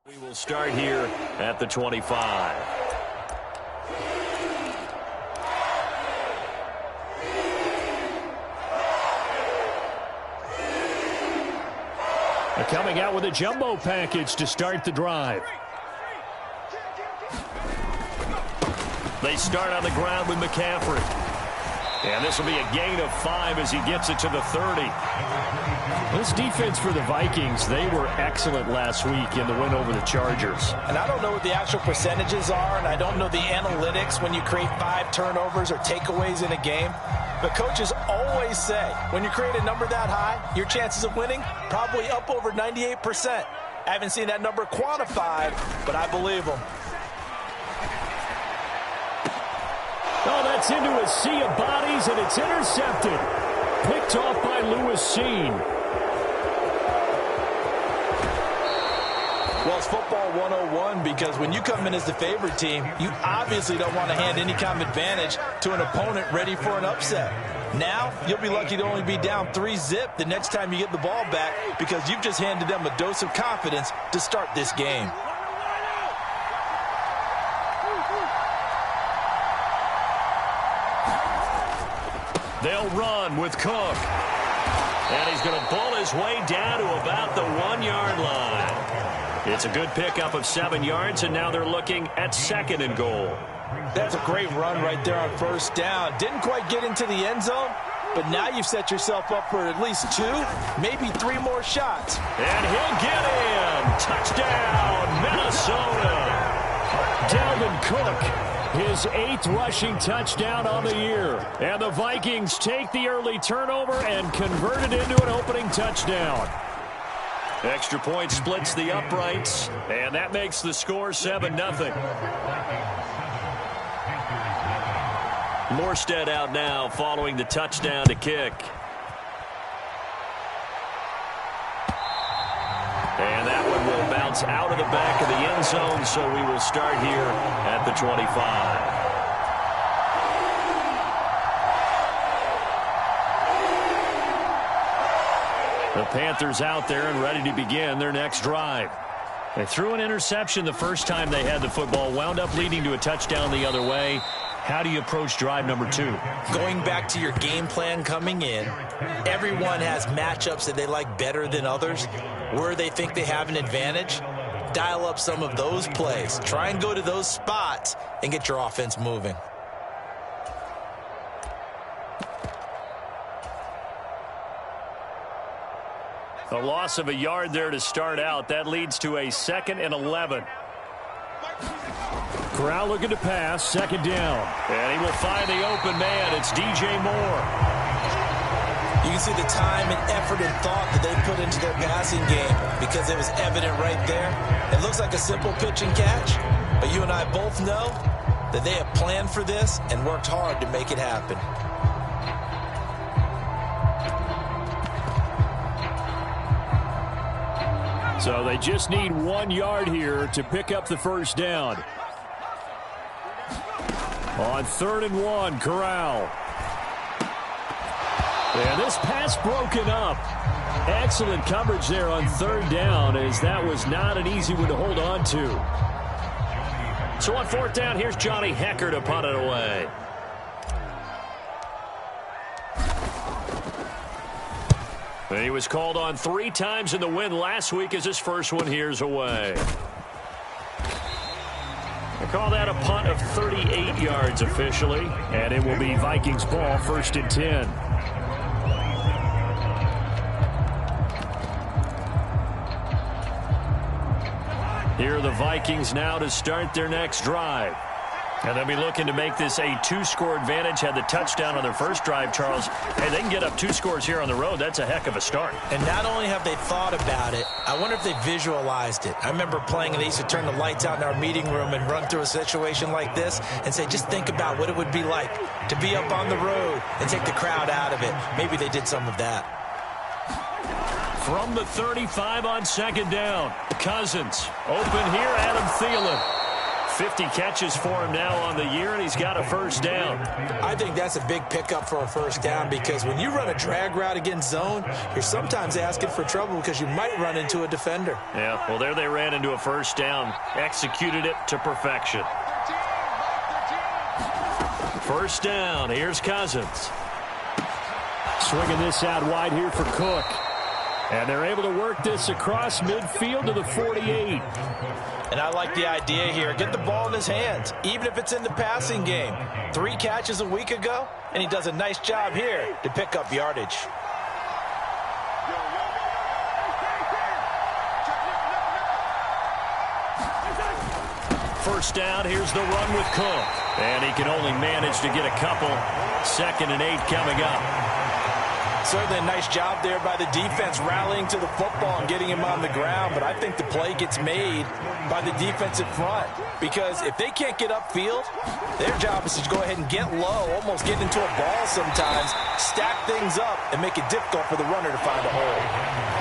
We will start here at the 25. Coming out with a jumbo package to start the drive. They start on the ground with McCaffrey. And this will be a gain of 5 as he gets it to the 30. This defense for the Vikings, they were excellent last week in the win over the Chargers. And I don't know what the actual percentages are, and I don't know the analytics when you create 5 turnovers or takeaways in a game. But coaches always say, when you create a number that high, your chances of winning probably up over 98%. I haven't seen that number quantified, but I believe them. Oh, that's into a sea of bodies, and it's intercepted. Picked off by Lewis Cine. Well, it's football 101 because when you come in as the favorite team, you obviously don't want to hand any kind of advantage to an opponent ready for an upset. Now, you'll be lucky to only be down 3-zip the next time you get the ball back because you've just handed them a dose of confidence to start this game. They'll run with Cook. And he's going to bull his way down to about the 1-yard line. It's a good pickup of 7 yards, and now they're looking at 2nd and goal. That's a great run right there on first down. Didn't quite get into the end zone, but now you've set yourself up for at least 2, maybe 3 more shots. And he'll get in. Touchdown, Minnesota. Dalvin Cook, his 8th rushing touchdown on the year. And the Vikings take the early turnover and convert it into an opening touchdown. Extra point splits the uprights, and that makes the score 7-0. Morstead out now following the touchdown to kick. And that one will bounce out of the back of the end zone, so we will start here at the 25. The Panthers out there and ready to begin their next drive. They threw an interception the first time they had the football, wound up leading to a touchdown the other way. How do you approach drive number 2? Going back to your game plan coming in, everyone has matchups that they like better than others. Where they think they have an advantage, dial up some of those plays. Try and go to those spots and get your offense moving. A loss of a yard there to start out. That leads to a 2nd and 11. Corral looking to pass, 2nd down. And he will find the open man. It's DJ Moore. You can see the time and effort and thought that they put into their passing game because it was evident right there. It looks like a simple pitch and catch, but you and I both know that they have planned for this and worked hard to make it happen. So they just need 1 yard here to pick up the first down. On 3rd and 1, Corral. And this pass broken up. Excellent coverage there on 3rd down, as that was not an easy one to hold on to. So on 4th down, here's Johnny Hekker to punt it away. And he was called on 3 times in the win last week as his first one here's away. They call that a punt of 38 yards officially. And it will be Vikings ball, 1st and 10. Here are the Vikings now to start their next drive. And they'll be looking to make this a 2-score advantage. Had the touchdown on their first drive, Charles. Hey, they can get up 2 scores here on the road. That's a heck of a start. And not only have they thought about it, I wonder if they visualized it. I remember playing, and they used to turn the lights out in our meeting room and run through a situation like this and say, just think about what it would be like to be up on the road and take the crowd out of it. Maybe they did some of that. From the 35 on 2nd down, Cousins. Open here, Adam Thielen. 50 catches for him now on the year, and he's got a first down. I think that's a big pickup for a first down because when you run a drag route against zone, you're sometimes asking for trouble because you might run into a defender. Yeah, well, there they ran into a first down. Executed it to perfection. First down. Here's Cousins. Swinging this out wide here for Cook. And they're able to work this across midfield to the 48. And I like the idea here. Get the ball in his hands, even if it's in the passing game. 3 catches a week ago, and he does a nice job here to pick up yardage. First down, here's the run with Cook. And he can only manage to get a couple. 2nd and 8 coming up. Certainly a nice job there by the defense rallying to the football and getting him on the ground, but I think the play gets made by the defensive front because if they can't get upfield, their job is to go ahead and get low, almost get into a ball sometimes, stack things up, and make it difficult for the runner to find a hole.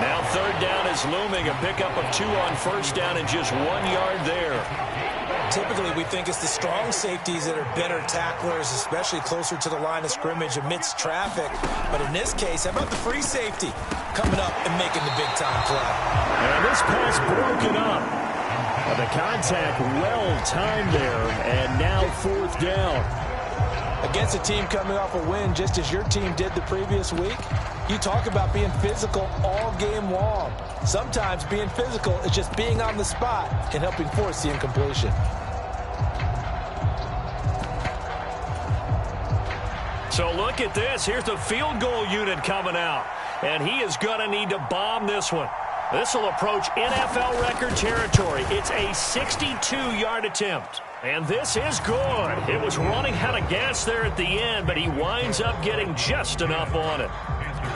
Now 3rd down is looming, a pickup of 2 on first down and just 1 yard there. Typically, we think it's the strong safeties that are better tacklers, especially closer to the line of scrimmage amidst traffic. But in this case, how about the free safety coming up and making the big-time play? And this pass broken up. The contact well-timed there, and now 4th down. Against a team coming off a win, just as your team did the previous week, you talk about being physical all game long. Sometimes being physical is just being on the spot and helping force the incompletion. So look at this. Here's the field goal unit coming out. And he is going to need to bomb this one. This will approach NFL record territory. It's a 62-yard attempt. And this is good. It was running out of gas there at the end, but he winds up getting just enough on it.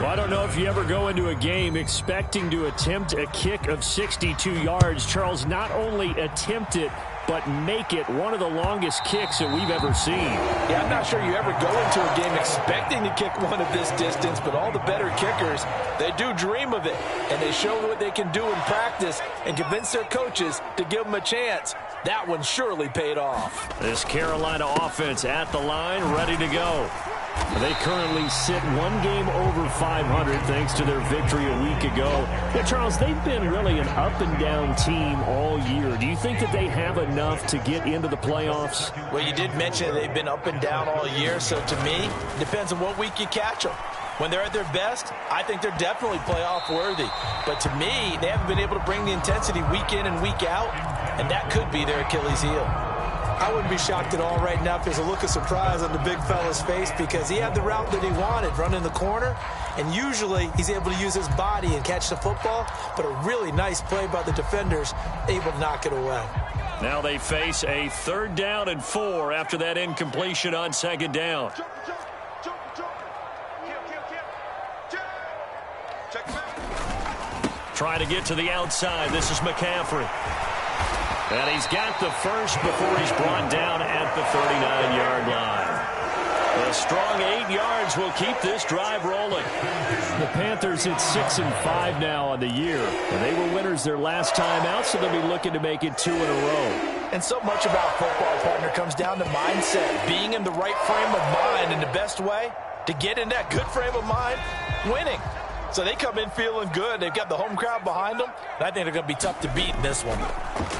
Well, I don't know if you ever go into a game expecting to attempt a kick of 62 yards. Charles, not only attempt it, but make it one of the longest kicks that we've ever seen. Yeah, I'm not sure you ever go into a game expecting to kick one of this distance, but all the better kickers, they do dream of it, and they show what they can do in practice and convince their coaches to give them a chance. That one surely paid off. This Carolina offense at the line, ready to go. They currently sit 1 game over 500 thanks to their victory a week ago. Yeah, Charles, they've been really an up-and-down team all year. Do you think that they have enough to get into the playoffs? Well, you did mention they've been up and down all year, so to me, it depends on what week you catch them. When they're at their best, I think they're definitely playoff worthy. But to me, they haven't been able to bring the intensity week in and week out, and that could be their Achilles heel. I wouldn't be shocked at all right now if there's a look of surprise on the big fella's face because he had the route that he wanted, running the corner, and usually he's able to use his body and catch the football, but a really nice play by the defenders, able to knock it away. Now they face a 3rd down and 4 after that incompletion on 2nd down. Trying to get to the outside. This is McCaffrey. And he's got the first before he's brought down at the 39-yard line. A strong 8 yards will keep this drive rolling. The Panthers at 6-5 now on the year. And they were winners their last time out, so they'll be looking to make it 2 in a row. And so much about football, partner, comes down to mindset. Being in the right frame of mind, and the best way to get in that good frame of mind, winning. So they come in feeling good. They've got the home crowd behind them. And I think they're going to be tough to beat in this one.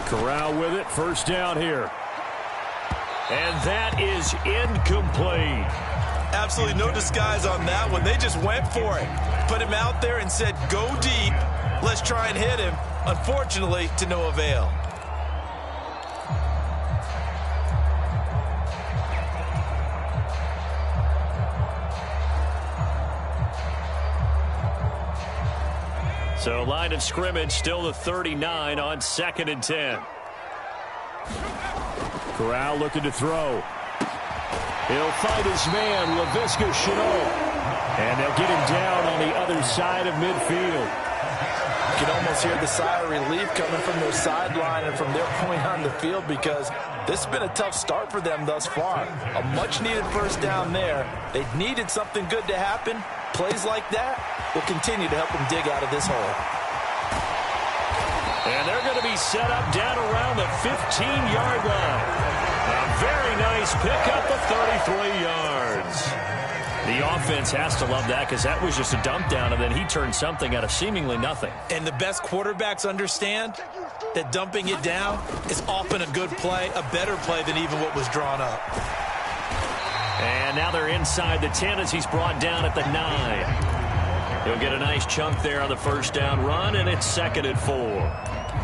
Corral with it. First down here. And that is incomplete. Absolutely no disguise on that one. They just went for it. Put him out there and said, go deep. Let's try and hit him. Unfortunately, to no avail. So line of scrimmage still the 39 on 2nd and 10. Corral looking to throw. He'll fight his man, Laviska Shenault. And they'll get him down on the other side of midfield. You can almost hear the sigh of relief coming from their sideline and from their point on the field because this has been a tough start for them thus far. A much-needed first down there. They needed something good to happen. Plays like that will continue to help them dig out of this hole. And they're going to be set up down around the 15-yard line. nice pickup of 33 yards. The offense has to love that because that was just a dump down, and then he turned something out of seemingly nothing. And the best quarterbacks understand that dumping it down is often a good play, a better play than even what was drawn up. And now they're inside the 10 as he's brought down at the 9. He'll get a nice chunk there on the first down run, and it's 2nd and 4.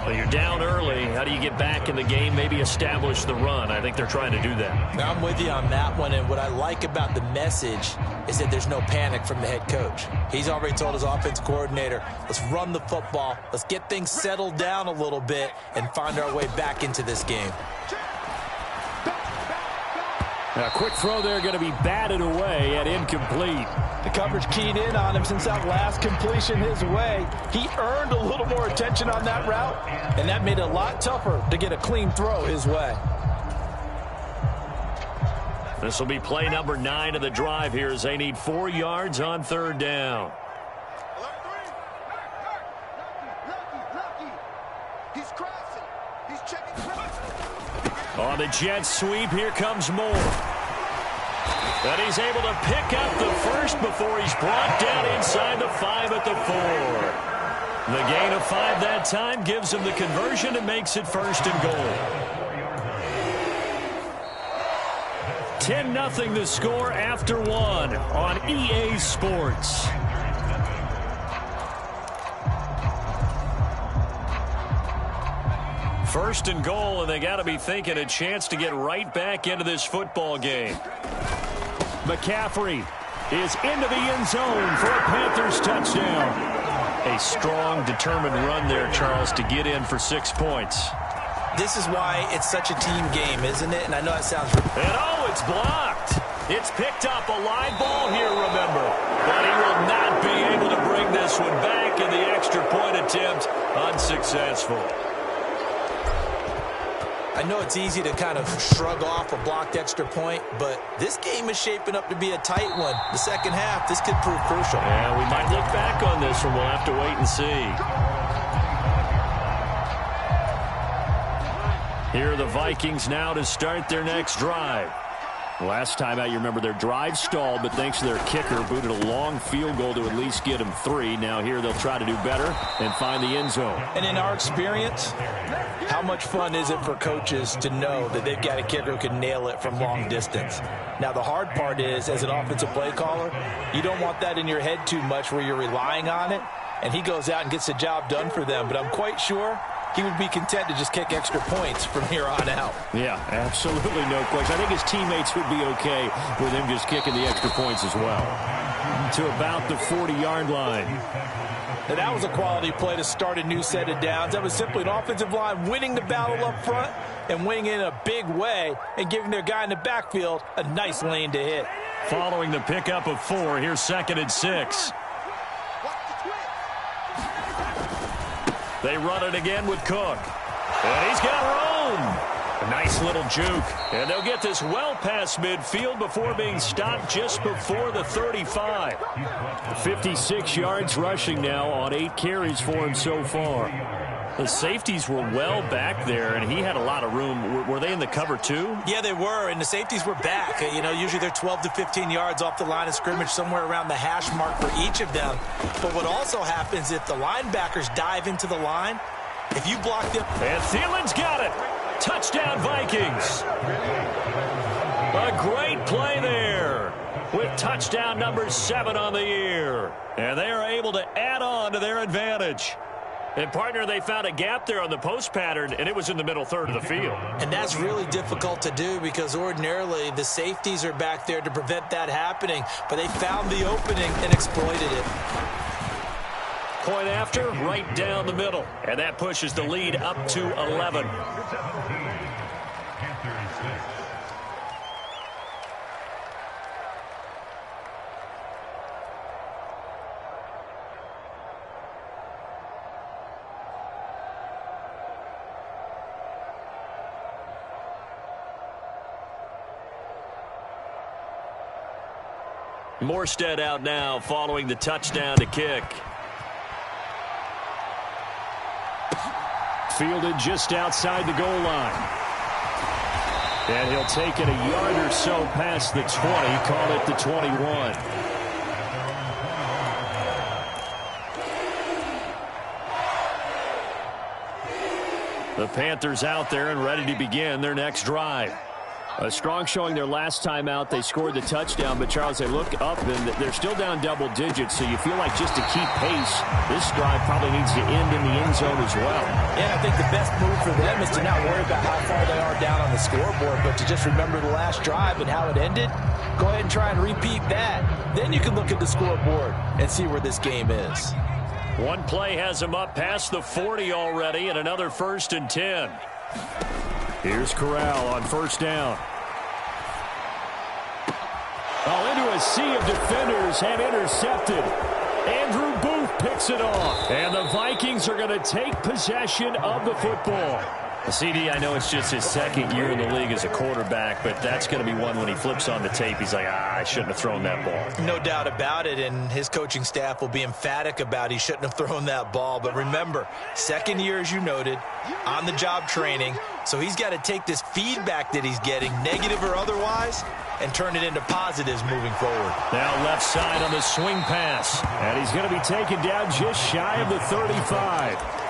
Well, you're down early. How do you get back in the game, maybe establish the run? I think they're trying to do that. Now, I'm with you on that one, and what I like about the message is that there's no panic from the head coach. He's already told his offense coordinator, let's run the football, let's get things settled down a little bit and find our way back into this game. A quick throw there going to be batted away and incomplete. The coverage keyed in on him since that last completion his way. He earned a little more attention on that route, and that made it a lot tougher to get a clean throw his way. This will be play number 9 of the drive here as they need 4 yards on 3rd down. On the jet sweep, here comes Moore. And he's able to pick up the first before he's brought down inside the 5 at the 4. The gain of 5 that time gives him the conversion and makes it 1st and goal. 10-0 the score after 1 on EA Sports. First and goal, and they got to be thinking a chance to get right back into this football game. McCaffrey is into the end zone for a Panthers touchdown. A strong, determined run there, Charles, to get in for 6 points. This is why it's such a team game, isn't it? And I know that sounds... And oh, it's blocked. It's picked up, a live ball here, remember. But he will not be able to bring this one back, and the extra point attempt unsuccessful. I know it's easy to kind of shrug off a blocked extra point, but this game is shaping up to be a tight one. The second half, this could prove crucial. Yeah, we might look back on this one. We'll have to wait and see. Here are the Vikings now to start their next drive. Last time out, you remember their drive stalled, but thanks to their kicker, booted a long field goal to at least get them 3. Now here they'll try to do better and find the end zone. And in our experience, how much fun is it for coaches to know that they've got a kicker who can nail it from long distance? Now, the hard part is, as an offensive play caller, you don't want that in your head too much where you're relying on it, and he goes out and gets the job done for them. But I'm quite sure he would be content to just kick extra points from here on out. Yeah, absolutely no question. I think his teammates would be okay with him just kicking the extra points as well. To about the 40-yard line. Now, that was a quality play to start a new set of downs. That was simply an offensive line winning the battle up front and winning in a big way and giving their guy in the backfield a nice lane to hit. Following the pickup of 4, here's 2nd and 6. They run it again with Cook. And he's got room. A nice little juke. And they'll get this well past midfield before being stopped just before the 35. 56 yards rushing now on 8 carries for him so far. The safeties were well back there, and he had a lot of room. Were they in the cover too? Yeah, they were, and the safeties were back. You know, usually they're 12 to 15 yards off the line of scrimmage, somewhere around the hash mark for each of them. But what also happens if the linebackers dive into the line, if you block them... And Thielen's got it. Touchdown, Vikings. A great play there with touchdown number 7 on the year. And they are able to add on to their advantage. And, partner, they found a gap there on the post pattern, and it was in the middle third of the field. And that's really difficult to do because ordinarily the safeties are back there to prevent that happening. But they found the opening and exploited it. Point after, right down the middle. And that pushes the lead up to 11. Morstead out now following the touchdown to kick. Fielded just outside the goal line. And he'll take it a yard or so past the 20, call it the 21. The Panthers out there and ready to begin their next drive. A strong showing their last time out. They scored the touchdown, but, Charles, they look up, and they're still down double digits, so you feel like just to keep pace, this drive probably needs to end in the end zone as well. Yeah, I think the best move for them is to not worry about how far they are down on the scoreboard, but to just remember the last drive and how it ended. Go ahead and try and repeat that. Then you can look at the scoreboard and see where this game is. One play has him up past the 40 already, and another 1st and 10. Here's Corral on 1st down. Into a sea of defenders and intercepted. Andrew Booth picks it off. And the Vikings are going to take possession of the football. CD, I know it's just his 2nd year in the league as a quarterback, but that's going to be one when he flips on the tape. He's like, I shouldn't have thrown that ball. No doubt about it, and his coaching staff will be emphatic about he shouldn't have thrown that ball. But remember, 2nd year, as you noted, on-the-job training, so he's got to take this feedback that he's getting, negative or otherwise, and turn it into positives moving forward. Now left side on the swing pass, and he's going to be taken down just shy of the 35.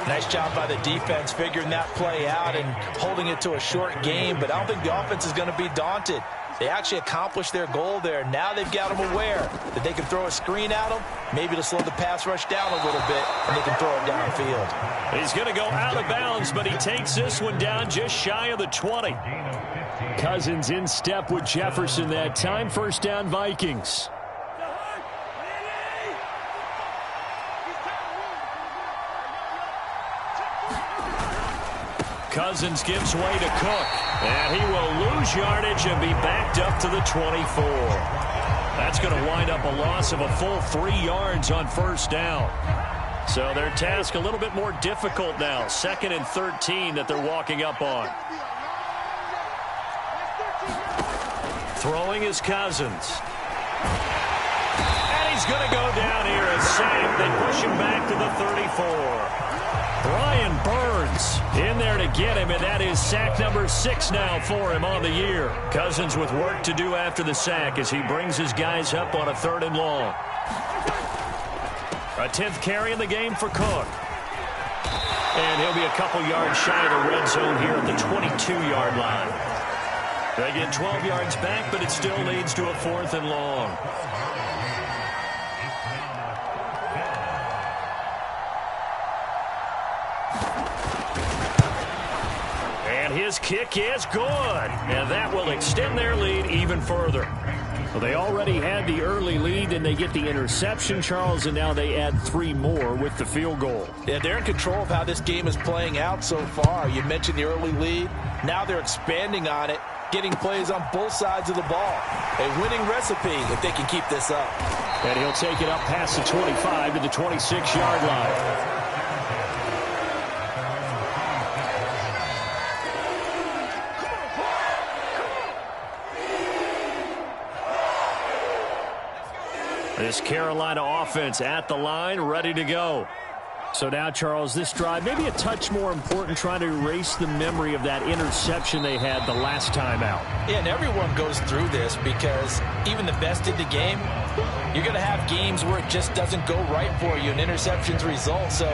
Nice job by the defense figuring that play out and holding it to a short game, but I don't think the offense is going to be daunted. They actually accomplished their goal there. Now they've got them aware that they can throw a screen at them, maybe to slow the pass rush down a little bit, and they can throw it downfield. He's going to go out of bounds, but he takes this one down just shy of the 20. Cousins in step with Jefferson that time. 1st down, Vikings. Cousins gives way to Cook, and he will lose yardage and be backed up to the 24. That's going to wind up a loss of a full 3 yards on 1st down. So their task a little bit more difficult now. 2nd and 13 that they're walking up on. Throwing is Cousins. And he's going to go down here and sack. They push him back to the 34. Brian Burns in there to get him, and that is sack number 6 now for him on the year. Cousins with work to do after the sack as he brings his guys up on a 3rd and long. A 10th carry in the game for Cook. And he'll be a couple yards shy of the red zone here at the 22-yard line. They get 12 yards back, but it still leads to a 4th and long. His kick is good, and that will extend their lead even further. Well, they already had the early lead, and they get the interception, Charles, and now they add 3 more with the field goal. Yeah, they're in control of how this game is playing out so far. You mentioned the early lead. Now they're expanding on it, getting plays on both sides of the ball. A winning recipe if they can keep this up. And he'll take it up past the 25 to the 26-yard line. This Carolina offense at the line, ready to go. So now, Charles, this drive, maybe a touch more important, trying to erase the memory of that interception they had the last time out. Yeah, and everyone goes through this because even the best in the game, you're going to have games where it just doesn't go right for you and interceptions result. So,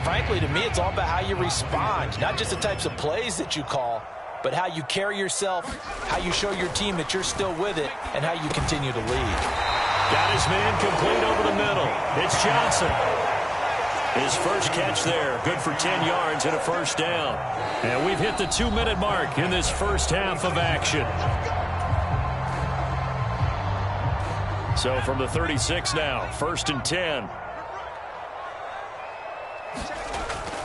frankly, to me, it's all about how you respond, not just the types of plays that you call, but how you carry yourself, how you show your team that you're still with it, and how you continue to lead. Got his man complete over the middle. It's Johnson. His first catch there, good for 10 yards and a 1st down. And we've hit the 2-minute mark in this first half of action. So from the 36 now, 1st and 10.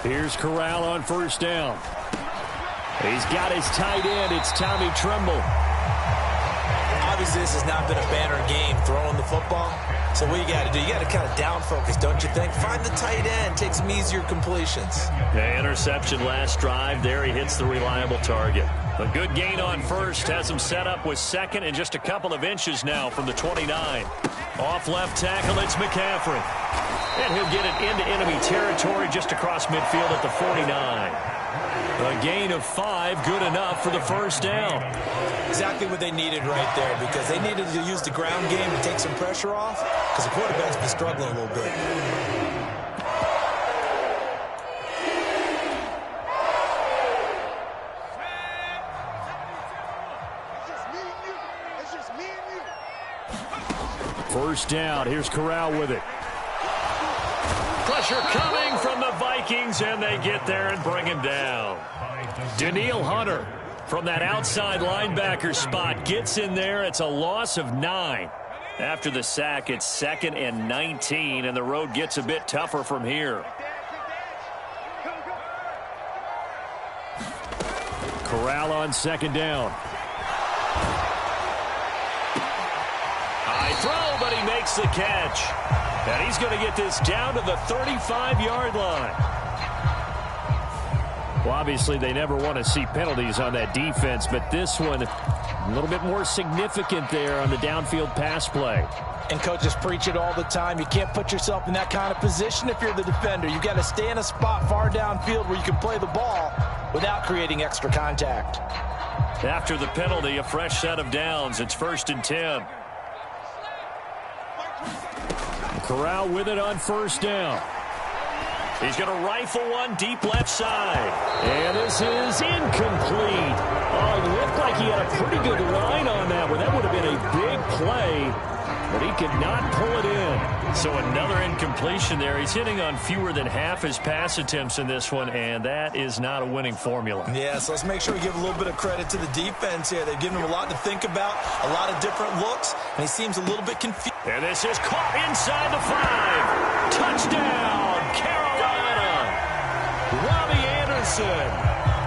Here's Corral on 1st down. He's got his tight end. It's Tommy Tremble. Obviously, this has not been a banner game throwing the football. So what you got to do, you got to kind of down focus, don't you think? Find the tight end, take some easier completions. The interception last drive. There he hits the reliable target. A good gain on 1st, has him set up with 2nd and just a couple of inches now from the 29. Off left tackle, it's McCaffrey. And he'll get it into enemy territory just across midfield at the 49. A gain of 5, good enough for the first down. Exactly what they needed right there, because they needed to use the ground game to take some pressure off, because the quarterback's been struggling a little bit. First down. Here's Corral with it. Pressure coming from the Vikings, and they get there and bring him down. Danielle Hunter from that outside linebacker spot gets in there. It's a loss of 9. After the sack, it's 2nd and 19, and the road gets a bit tougher from here. Corral on 2nd down. High throw, but he makes the catch. And he's going to get this down to the 35-yard line. Well, obviously, they never want to see penalties on that defense, but this one a little bit more significant there on the downfield pass play. And coaches preach it all the time. You can't put yourself in that kind of position if you're the defender. You've got to stay in a spot far downfield where you can play the ball without creating extra contact. After the penalty, a fresh set of downs. It's 1st and 10. Corral with it on 1st down. He's going to rifle one deep left side. And this is incomplete. Oh, it looked like he had a pretty good line on that one. That would have been a big play, but he could not pull it in. So another incompletion there. He's hitting on fewer than half his pass attempts in this one, and that is not a winning formula. Yeah, so let's make sure we give a little bit of credit to the defense here. They've given him a lot to think about, a lot of different looks, and he seems a little bit confused. And this is caught inside the 5. Touchdown, Carolina. Robbie Anderson.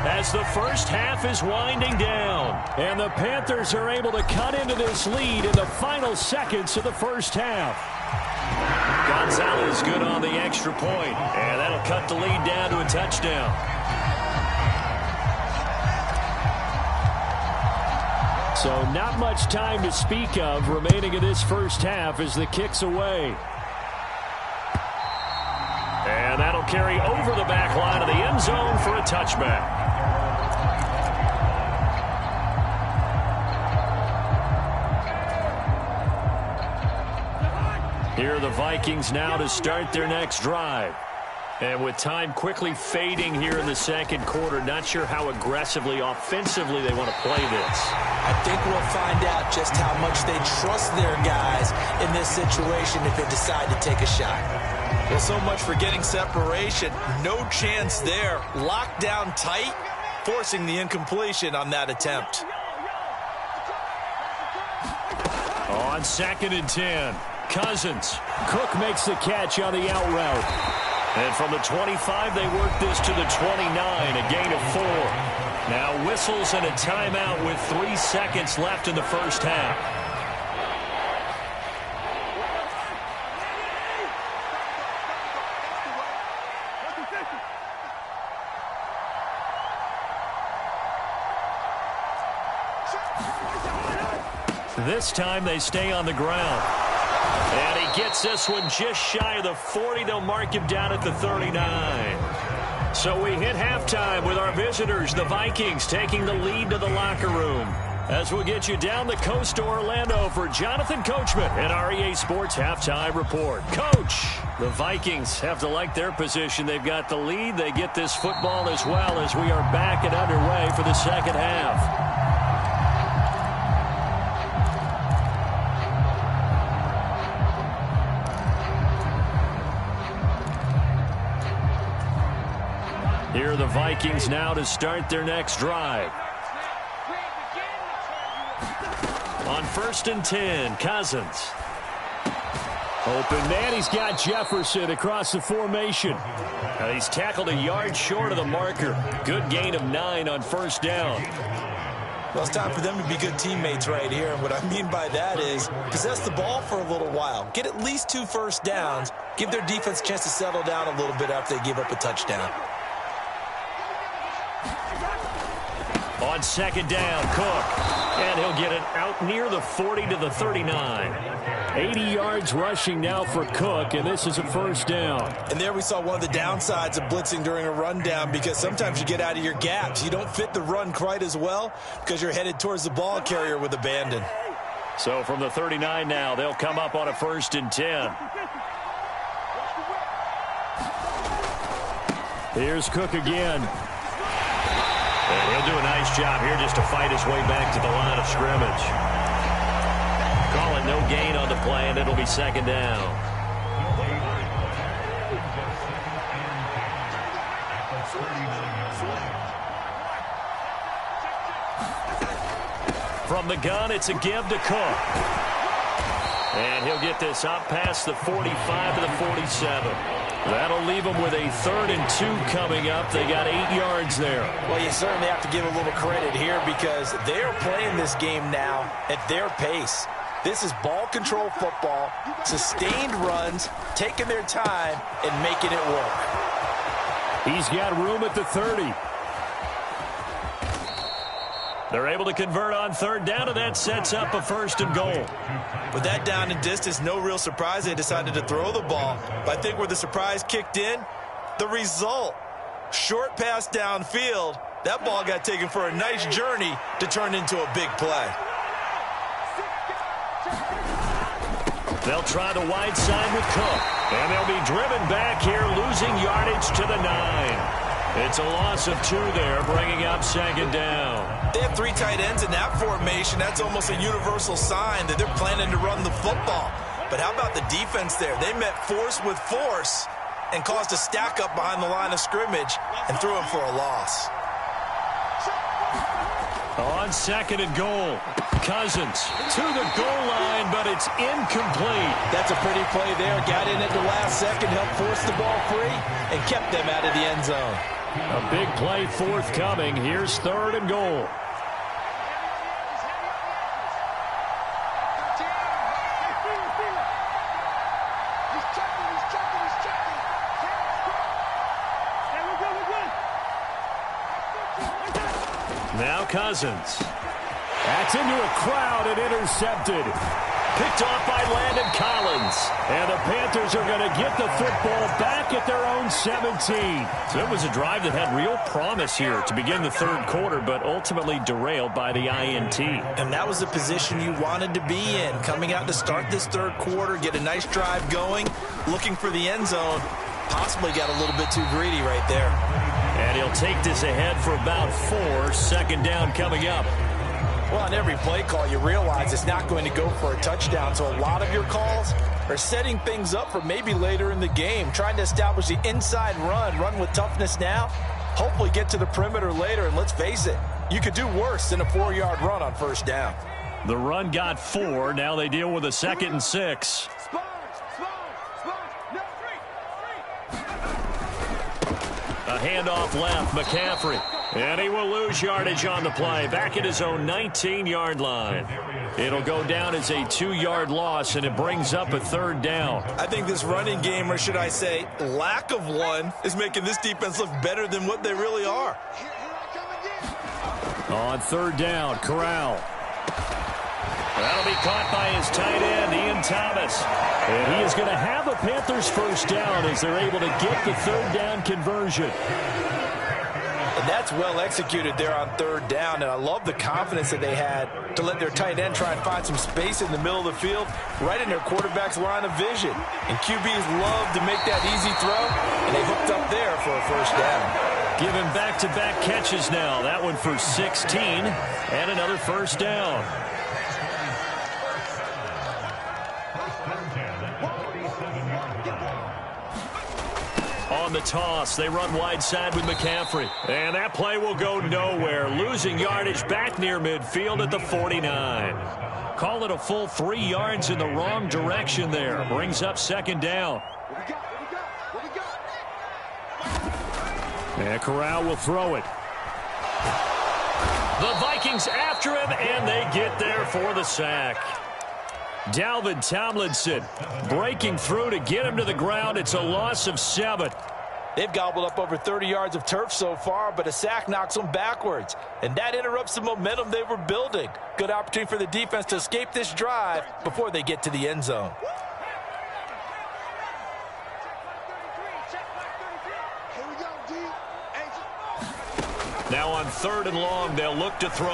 As the first half is winding down. And the Panthers are able to cut into this lead in the final seconds of the first half. Gonzalez good on the extra point. And that'll cut the lead down to a touchdown. So not much time to speak of remaining in this first half as the kick's away. And that'll carry over the back line of the end zone for a touchback. Here are the Vikings now to start their next drive. And with time quickly fading here in the second quarter, not sure how aggressively, offensively they want to play this. I think we'll find out just how much they trust their guys in this situation if they decide to take a shot. Well, so much for getting separation. No chance there. Locked down tight, forcing the incompletion on that attempt. On 2nd and 10, Cousins. Cook makes the catch on the out route. And from the 25, they work this to the 29, a gain of 4. Now whistles and a timeout with 3 seconds left in the first half. This time they stay on the ground. And he gets this one just shy of the 40. They'll mark him down at the 39. So we hit halftime with our visitors, the Vikings, taking the lead to the locker room. As we'll get you down the coast to Orlando for Jonathan Coachman and our EA Sports Halftime Report. Coach, the Vikings have to like their position. They've got the lead. They get this football as well as we are back and underway for the second half. Here are the Vikings now to start their next drive. On 1st and 10, Cousins. Open man, he's got Jefferson across the formation. He's tackled a yard short of the marker. Good gain of 9 on 1st down. Well, it's time for them to be good teammates right here. And what I mean by that is possess the ball for a little while. Get at least 2 first downs. Give their defense a chance to settle down a little bit after they give up a touchdown. On second down, Cook. And he'll get it out near the 40 to the 39. 80 yards rushing now for Cook, and this is a first down. And there we saw one of the downsides of blitzing during a rundown, because sometimes you get out of your gaps. You don't fit the run quite as well because you're headed towards the ball carrier with abandon. So from the 39 now, they'll come up on a 1st and 10. Here's Cook again. And he'll do a nice job here just to fight his way back to the line of scrimmage. Call it no gain on the play, and it'll be second down. From the gun, it's a give to Cook. And he'll get this up past the 45 to the 47. That'll leave them with a 3rd and 2 coming up. They got 8 yards there. Well, you certainly have to give a little credit here, because they're playing this game now at their pace. This is ball control football, sustained runs, taking their time, and making it work. He's got room at the 30. They're able to convert on 3rd down, and that sets up a 1st and goal. With that down and distance, no real surprise they decided to throw the ball. But I think where the surprise kicked in, the result. Short pass downfield. That ball got taken for a nice journey to turn into a big play. They'll try the wide side with Cook. And they'll be driven back here, losing yardage to the 9. It's a loss of 2 there, bringing up 2nd down. They have 3 tight ends in that formation. That's almost a universal sign that they're planning to run the football. But how about the defense there? They met force with force and caused a stack up behind the line of scrimmage and threw him for a loss. On 2nd and goal, Cousins to the goal line, but it's incomplete. That's a pretty play there. Got in at the last second, helped force the ball free, and kept them out of the end zone. A big play forthcoming. Here's 3rd and goal. Now Cousins. That's into a crowd and intercepted. Picked off by Landon Collins. And the Panthers are going to get the football back at their own 17. So it was a drive that had real promise here to begin the 3rd quarter, but ultimately derailed by the INT. And that was the position you wanted to be in. Coming out to start this 3rd quarter, get a nice drive going, looking for the end zone. Possibly got a little bit too greedy right there. And he'll take this ahead for about 4. 2nd down coming up. Well, on every play call, you realize it's not going to go for a touchdown. So a lot of your calls are setting things up for maybe later in the game, trying to establish the inside run with toughness now, hopefully get to the perimeter later. And let's face it, you could do worse than a 4-yard run on 1st down. The run got 4. Now they deal with a 2nd and 6. A handoff left, McCaffrey. And he will lose yardage on the play, back at his own 19-yard line. It'll go down as a 2-yard loss, and it brings up a 3rd down. I think this running game, or should I say lack of one, is making this defense look better than what they really are. On 3rd down, Corral. That'll be caught by his tight end, Ian Thomas. And he is going to have a Panthers 1st down as they're able to get the 3rd down conversion. And that's well executed there on 3rd down. And I love the confidence that they had to let their tight end try and find some space in the middle of the field, right in their quarterback's line of vision. And QBs love to make that easy throw, and they hooked up there for a 1st down. Give him back-to-back catches now. That one for 16 and another 1st down. On the toss, they run wide side with McCaffrey. And that play will go nowhere, losing yardage back near midfield at the 49. Call it a full 3 yards in the wrong direction there. Brings up 2nd down. And Corral will throw it. The Vikings after him, and they get there for the sack. Dalvin Tomlinson breaking through to get him to the ground. It's a loss of 7. They've gobbled up over 30 yards of turf so far, but a sack knocks them backwards. And that interrupts the momentum they were building. Good opportunity for the defense to escape this drive before they get to the end zone. Now on 3rd and long, they'll look to throw.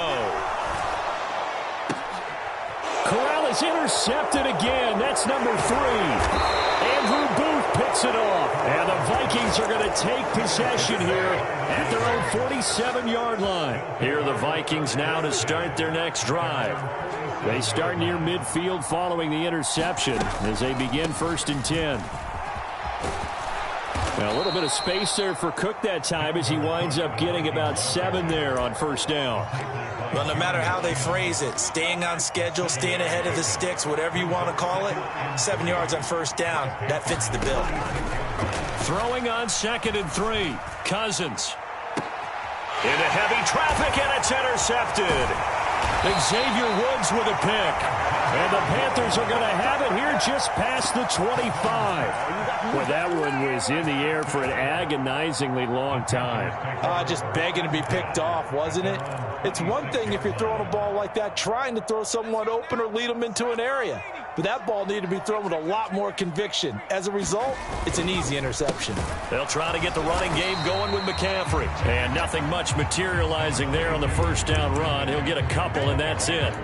Corral is intercepted again. That's number 3. Andrew Booth picks it off. And the Vikings are going to take possession here at their own 47-yard line. Here are the Vikings now to start their next drive. They start near midfield following the interception as they begin 1st and 10. Now a little bit of space there for Cook that time as he winds up getting about 7 there on 1st down. Well, no matter how they phrase it, staying on schedule, staying ahead of the sticks, whatever you want to call it, 7 yards on 1st down, that fits the bill. Throwing on 2nd and 3. Cousins. Into heavy traffic, and it's intercepted. Xavier Woods with a pick. And the Panthers are going to have it here just past the 25. Well, that one was in the air for an agonizingly long time. Just begging to be picked off, wasn't it? It's one thing if you're throwing a ball like that, trying to throw someone open or lead them into an area. But that ball needed to be thrown with a lot more conviction. As a result, it's an easy interception. They'll try to get the running game going with McCaffrey. And nothing much materializing there on the 1st down run. He'll get a couple, and that's it.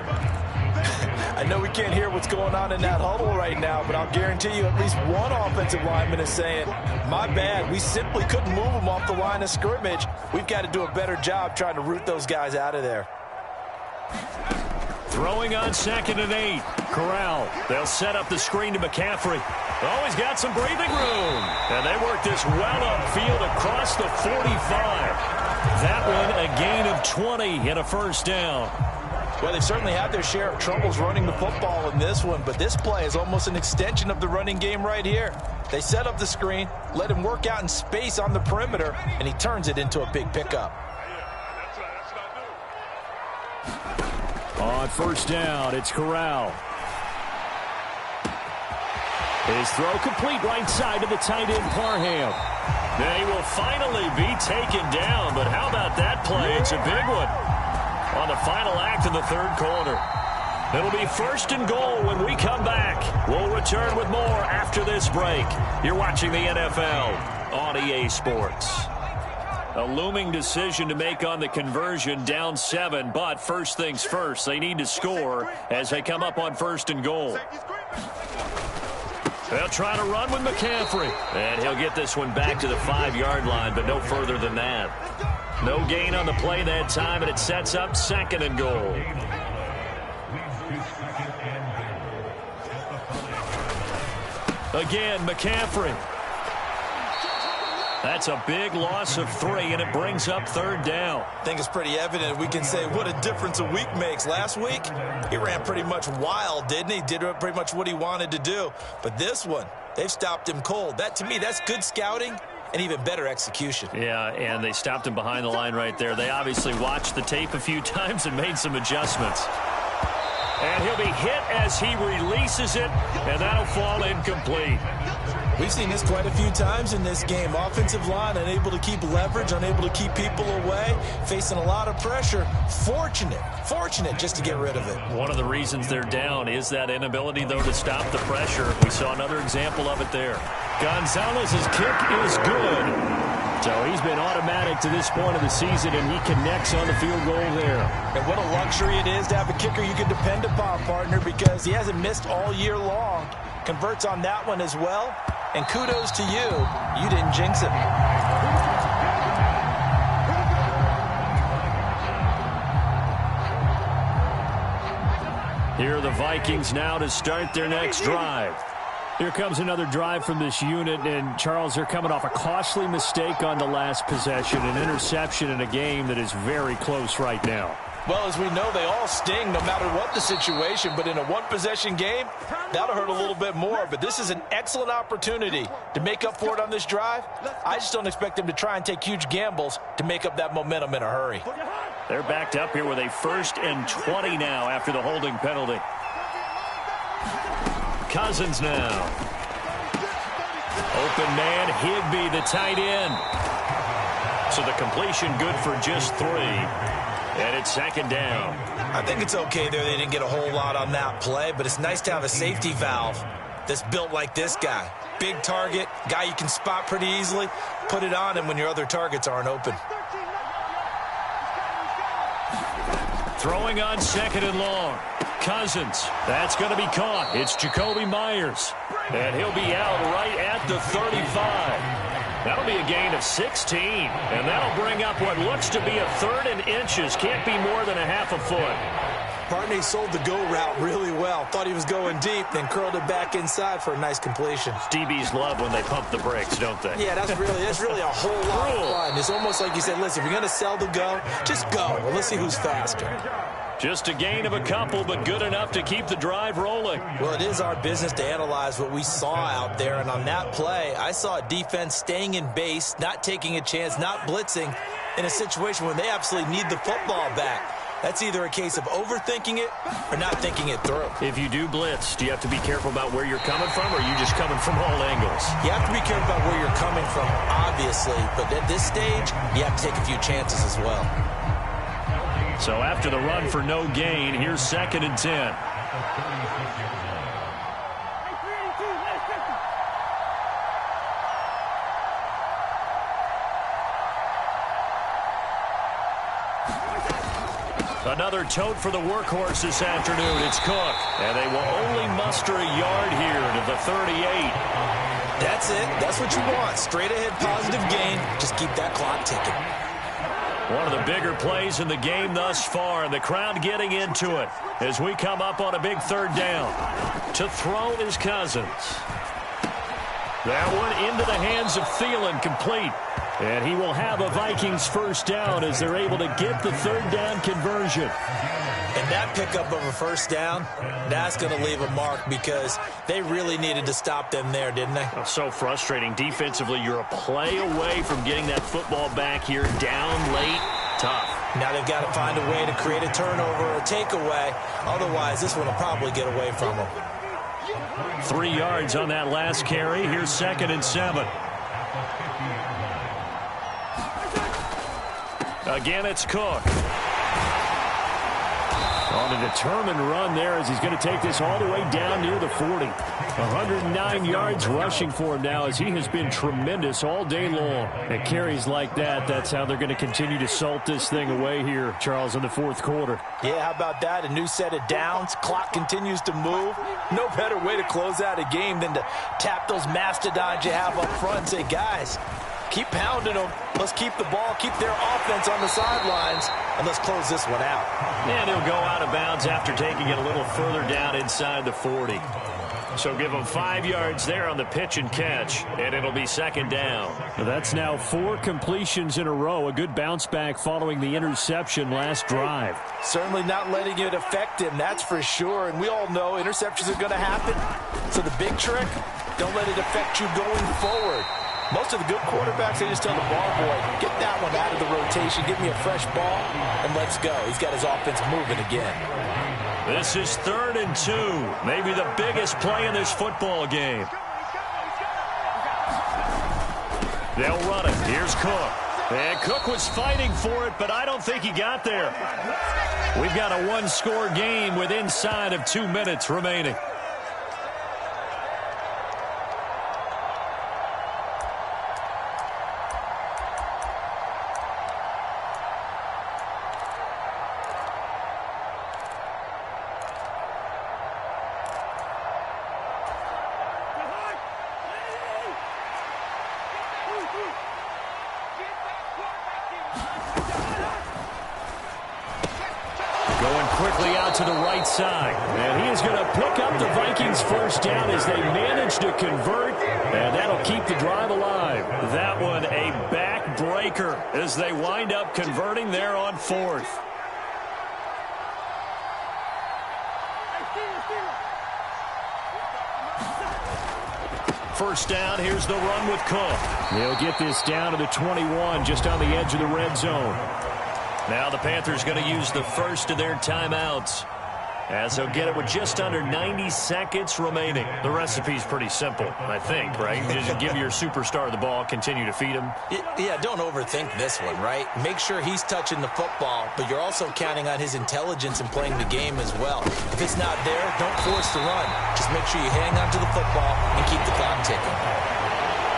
I know we can't hear what's going on in that huddle right now, but I'll guarantee you at least one offensive lineman is saying, my bad, we simply couldn't move them off the line of scrimmage. We've got to do a better job trying to root those guys out of there. Throwing on 2nd and 8. Corral. They'll set up the screen to McCaffrey. Oh, he's got some breathing room. And they work this well upfield across the 45. That one a gain of 20 and a 1st down. Well, they certainly had their share of troubles running the football in this one, but this play is almost an extension of the running game right here. They set up the screen, let him work out in space on the perimeter, and he turns it into a big pickup. On 1st down, it's Corral. His throw complete right side to the tight end, Parham. They will finally be taken down, but how about that play? It's a big one. On the final act of the 3rd quarter. It'll be 1st and goal when we come back. We'll return with more after this break. You're watching the NFL on EA Sports. A looming decision to make on the conversion, down 7, but first things first, they need to score as they come up on 1st and goal. They'll try to run with McCaffrey, and he'll get this one back to the 5-yard line, but no further than that. No gain on the play that time, and it sets up 2nd and goal. Again, McCaffrey. That's a big loss of 3, and it brings up 3rd down. I think it's pretty evident. We can say what a difference a week makes. Last week, he ran pretty much wild, didn't he? Did pretty much what he wanted to do. But this one, they've stopped him cold. That, to me, that's good scouting and even better execution. Yeah, and they stopped him behind the line right there. They obviously watched the tape a few times and made some adjustments. And he'll be hit as he releases it, and that'll fall incomplete. We've seen this quite a few times in this game. Offensive line unable to keep leverage, unable to keep people away, facing a lot of pressure. Fortunate just to get rid of it. One of the reasons they're down is that inability, though, to stop the pressure. We saw another example of it there. Gonzalez's kick is good. So he's been automatic to this point of the season, and he connects on the field goal there. And what a luxury it is to have a kicker you can depend upon, partner, because he hasn't missed all year long. Converts on that one as well. And kudos to you. You didn't jinx it. Here are the Vikings now to start their next drive. Here comes another drive from this unit, and Charles, they're coming off a costly mistake on the last possession, an interception in a game that is very close right now. Well, as we know, they all sting no matter what the situation, but in a one-possession game, that'll hurt a little bit more. But this is an excellent opportunity to make up for it on this drive. I just don't expect them to try and take huge gambles to make up that momentum in a hurry. They're backed up here with a 1st and 20 now after the holding penalty. Cousins now. Open man, Higbee, the tight end. So the completion good for just 3. And it's second down. I think it's okay there. They didn't get a whole lot on that play, but it's nice to have a safety valve that's built like this guy. Big target, guy you can spot pretty easily. Put it on him when your other targets aren't open. Throwing on second and long. Cousins. That's going to be caught. It's Jakobi Meyers. And he'll be out right at the 35. That'll be a gain of 16. And that'll bring up what looks to be a 3rd and inches. Can't be more than a half a foot. Partney sold the go route really well. Thought he was going deep, then curled it back inside for a nice completion. DBs love when they pump the brakes, don't they? Yeah, that's really a whole lot of fun. It's almost like you said, listen, if you're going to sell the go, just go. Well, let's see who's faster. Just a gain of a couple, but good enough to keep the drive rolling. Well, it is our business to analyze what we saw out there, and on that play, I saw a defense staying in base, not taking a chance, not blitzing in a situation where they absolutely need the football back. That's either a case of overthinking it or not thinking it through. If you do blitz, do you have to be careful about where you're coming from, or are you just coming from all angles? You have to be careful about where you're coming from, obviously, but at this stage, you have to take a few chances as well. So after the run for no gain, here's 2nd and 10. Another tote for the workhorse this afternoon. It's Cook. And they will only muster a yard here to the 38. That's it. That's what you want. Straight ahead positive gain. Just keep that clock ticking. One of the bigger plays in the game thus far, and the crowd getting into it as we come up on a big 3rd down. To throw is Cousins. That one into the hands of Thielen, complete. And he will have a Vikings 1st down as they're able to get the 3rd down conversion. And that pickup of a 1st down, that's going to leave a mark because they really needed to stop them there, didn't they? So frustrating. Defensively, you're a play away from getting that football back here, down late. Tough. Now they've got to find a way to create a turnover or a takeaway. Otherwise, this one will probably get away from them. 3 yards on that last carry. Here's 2nd and 7. Again, it's Cook. On a determined run there as he's going to take this all the way down near the 40. 109 yards rushing for him now as he has been tremendous all day long. And carries like that, that's how they're going to continue to salt this thing away here, Charles, in the 4th quarter. Yeah, how about that? A new set of downs. Clock continues to move. No better way to close out a game than to tap those mastodons you have up front and say, guys, keep pounding them. Let's keep the ball, keep their offense on the sidelines, and let's close this one out. And he'll go out of bounds after taking it a little further down inside the 40. So give them 5 yards there on the pitch and catch, and it'll be 2nd down. That's now 4 completions in a row. A good bounce back following the interception last drive. Certainly not letting it affect him, that's for sure. And we all know interceptions are going to happen. So the big trick, don't let it affect you going forward. Most of the good quarterbacks, they just tell the ball boy, get that one out of the rotation, give me a fresh ball, and let's go. He's got his offense moving again. This is 3rd and 2, maybe the biggest play in this football game. They'll run it. Here's Cook. And Cook was fighting for it, but I don't think he got there. We've got a 1-score game with inside of 2 minutes remaining. Going quickly out to the right side. And he is going to pick up the Vikings 1st down as they manage to convert. And that'll keep the drive alive. That one a backbreaker as they wind up converting there on 4th. First down, here's the run with Cook. They'll get this down to the 21, just on the edge of the red zone. Now the Panthers going to use the first of their timeouts. As he'll get it with just under 90 seconds remaining. The recipe's pretty simple, I think, right? Just give your superstar the ball, continue to feed him. Yeah, don't overthink this one, right? Make sure he's touching the football, but you're also counting on his intelligence in playing the game as well. If it's not there, don't force the run. Just make sure you hang on to the football and keep the clock ticking.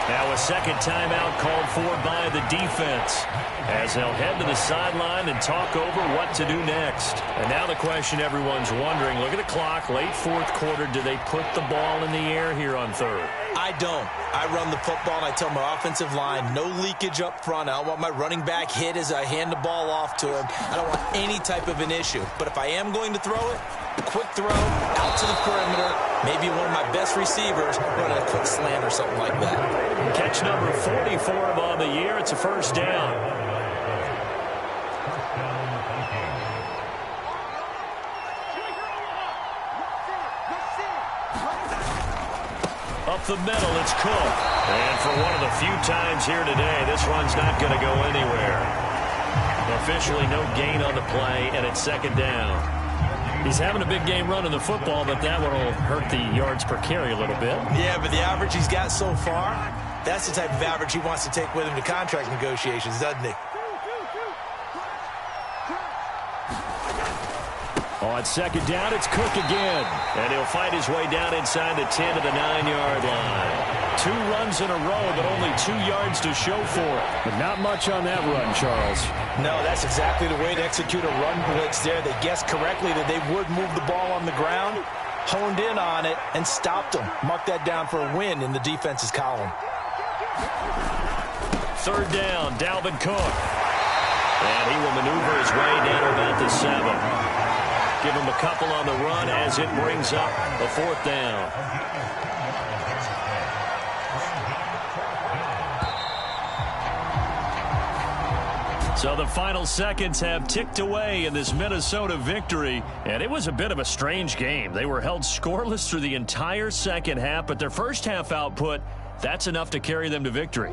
Now a second timeout called for by the defense, as they'll head to the sideline and talk over what to do next. And now the question everyone's wondering, look at the clock, late fourth quarter, do they put the ball in the air here on third? I don't. I run the football and I tell my offensive line, no leakage up front. I don't want my running back hit as I hand the ball off to him. I don't want any type of an issue. But if I am going to throw it, quick throw, out to the perimeter, maybe one of my best receivers running a quick slant or something like that. Catch number 44 on the year. It's a first down. Up the middle, it's Cook. And for one of the few times here today, this run's not going to go anywhere. Officially no gain on the play, and it's second down. He's having a big game running the football, but that one will hurt the yards per carry a little bit. Yeah, but the average he's got so far, that's the type of average he wants to take with him to contract negotiations, doesn't he? On second down, it's Cook again. And he'll fight his way down inside the 10 to the 9-yard line. 2 runs in a row, but only 2 yards to show for it. But not much on that run, Charles. No, that's exactly the way to execute a run blitz there. They guessed correctly that they would move the ball on the ground, honed in on it, and stopped them. Mark that down for a win in the defense's column. Third down, Dalvin Cook. And he will maneuver his way down to about the 7. Give him a couple on the run as it brings up a fourth down. So the final seconds have ticked away in this Minnesota victory, and it was a bit of a strange game. They were held scoreless through the entire second half, but their first half output, that's enough to carry them to victory.